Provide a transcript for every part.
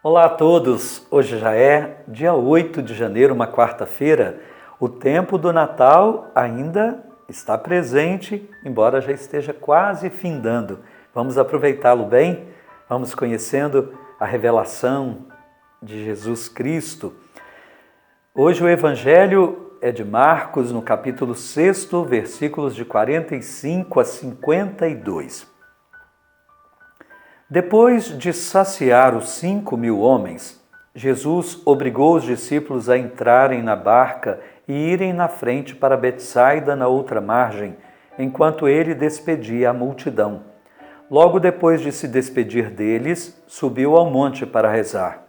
Olá a todos! Hoje já é dia 8 de janeiro, uma quarta-feira. O tempo do Natal ainda está presente, embora já esteja quase findando. Vamos aproveitá-lo bem? Vamos conhecendo a revelação de Jesus Cristo. Hoje o Evangelho é de Marcos, no capítulo 6, versículos de 45 a 52. Depois de saciar os 5.000 homens, Jesus obrigou os discípulos a entrarem na barca e irem na frente para Betsaida, na outra margem, enquanto ele despedia a multidão. Logo depois de se despedir deles, subiu ao monte para rezar.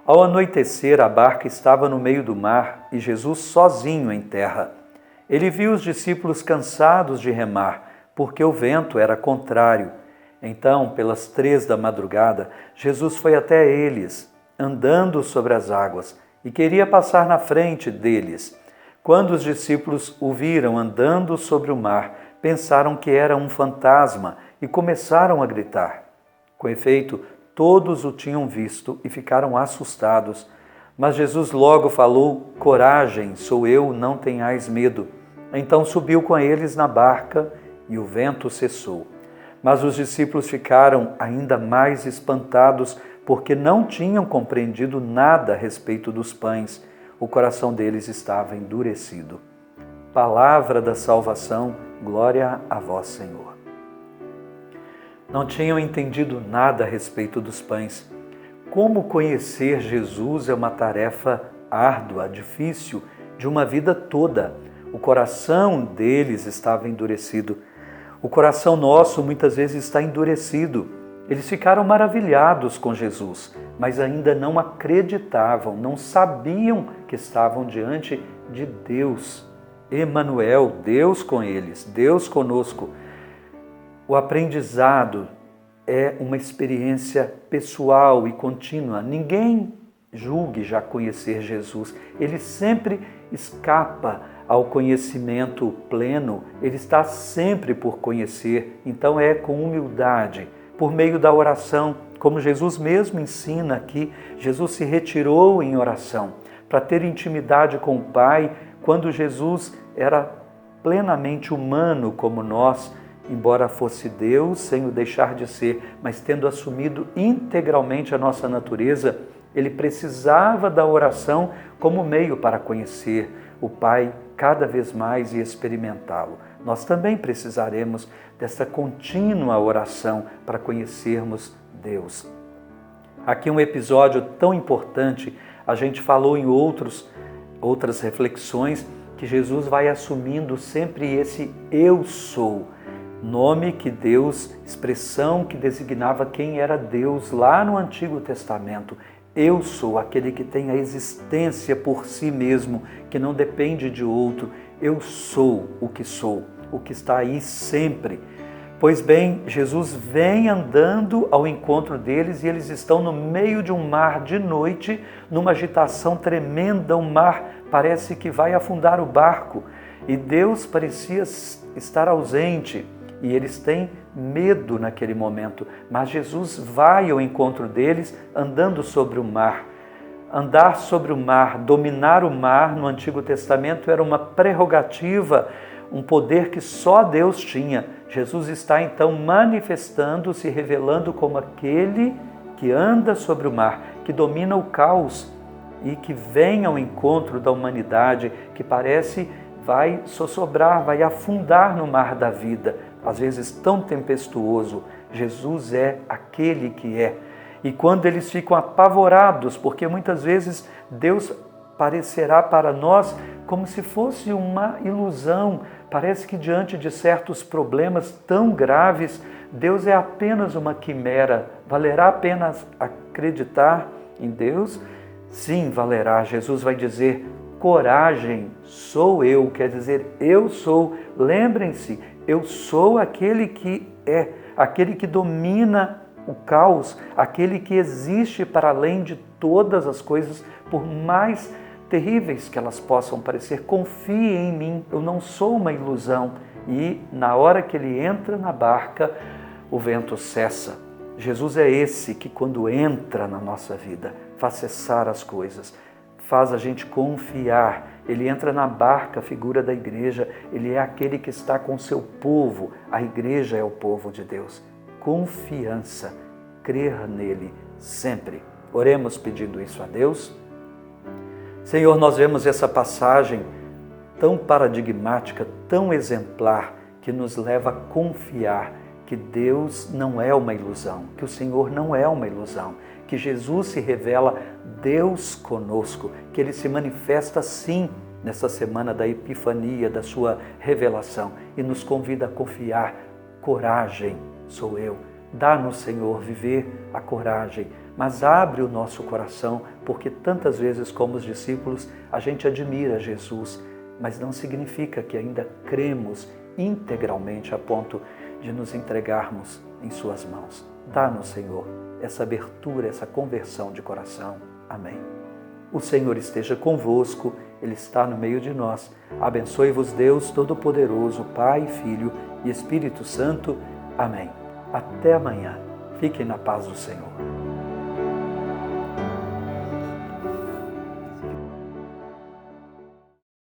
Ao anoitecer, a barca estava no meio do mar e Jesus sozinho em terra. Ele viu os discípulos cansados de remar, porque o vento era contrário. Então, pelas 3 da madrugada, Jesus foi até eles, andando sobre as águas, e queria passar na frente deles. Quando os discípulos o viram andando sobre o mar, pensaram que era um fantasma e começaram a gritar. Com efeito, todos o tinham visto e ficaram assustados. Mas Jesus logo falou: "Coragem, sou eu, não tenhais medo." Então subiu com eles na barca e o vento cessou. Mas os discípulos ficaram ainda mais espantados, porque não tinham compreendido nada a respeito dos pães. O coração deles estava endurecido. Palavra da salvação, glória a vós, Senhor. Não tinham entendido nada a respeito dos pães. Como conhecer Jesus é uma tarefa árdua, difícil, de uma vida toda. O coração deles estava endurecido. O coração nosso muitas vezes está endurecido. Eles ficaram maravilhados com Jesus, mas ainda não acreditavam, não sabiam que estavam diante de Deus. Emanuel, Deus com eles, Deus conosco. O aprendizado é uma experiência pessoal e contínua. Ninguém julgue já conhecer Jesus. Ele sempre escapa ao conhecimento pleno, ele está sempre por conhecer. Então é com humildade, por meio da oração, como Jesus mesmo ensina aqui. Jesus se retirou em oração para ter intimidade com o Pai, quando Jesus era plenamente humano como nós, embora fosse Deus, sem o deixar de ser, mas tendo assumido integralmente a nossa natureza, ele precisava da oração como meio para conhecer o Pai cada vez mais e experimentá-lo. Nós também precisaremos dessa contínua oração para conhecermos Deus. Aqui um episódio tão importante, a gente falou em outras reflexões, que Jesus vai assumindo sempre esse eu sou, nome que Deus, expressão que designava quem era Deus lá no Antigo Testamento. Eu sou aquele que tem a existência por si mesmo, que não depende de outro. Eu sou, o que está aí sempre. Pois bem, Jesus vem andando ao encontro deles e eles estão no meio de um mar de noite, numa agitação tremenda. O mar parece que vai afundar o barco e Deus parecia estar ausente. E eles têm medo naquele momento, mas Jesus vai ao encontro deles andando sobre o mar. Andar sobre o mar, dominar o mar no Antigo Testamento era uma prerrogativa, um poder que só Deus tinha. Jesus está então manifestando, se revelando como aquele que anda sobre o mar, que domina o caos e que vem ao encontro da humanidade, que parece vai sossobrar, vai afundar no mar da vida, às vezes tão tempestuoso. Jesus é aquele que é. E quando eles ficam apavorados, porque muitas vezes Deus parecerá para nós como se fosse uma ilusão, parece que diante de certos problemas tão graves, Deus é apenas uma quimera. Valerá a pena acreditar em Deus? Sim, valerá. Jesus vai dizer: coragem, sou eu, quer dizer, eu sou. Lembrem-se, eu sou aquele que é, aquele que domina o caos, aquele que existe para além de todas as coisas, por mais terríveis que elas possam parecer. Confie em mim, eu não sou uma ilusão. E na hora que ele entra na barca, o vento cessa. Jesus é esse que, quando entra na nossa vida, faz cessar as coisas, faz a gente confiar. Ele entra na barca, a figura da igreja, ele é aquele que está com o seu povo, a igreja é o povo de Deus. Confiança, crer nele sempre. Oremos pedindo isso a Deus. Senhor, nós vemos essa passagem tão paradigmática, tão exemplar, que nos leva a confiar que Deus não é uma ilusão, que o Senhor não é uma ilusão, que Jesus se revela Deus conosco, que Ele se manifesta sim nessa semana da Epifania, da sua revelação, e nos convida a confiar. Coragem sou eu. Dá-nos, Senhor, viver a coragem, mas abre o nosso coração, porque tantas vezes, como os discípulos, a gente admira Jesus, mas não significa que ainda cremos integralmente a ponto de nos entregarmos em suas mãos. Dá-nos, Senhor, essa abertura, essa conversão de coração. Amém. O Senhor esteja convosco, Ele está no meio de nós. Abençoe-vos Deus Todo-Poderoso, Pai, Filho e Espírito Santo. Amém. Até amanhã. Fiquem na paz do Senhor.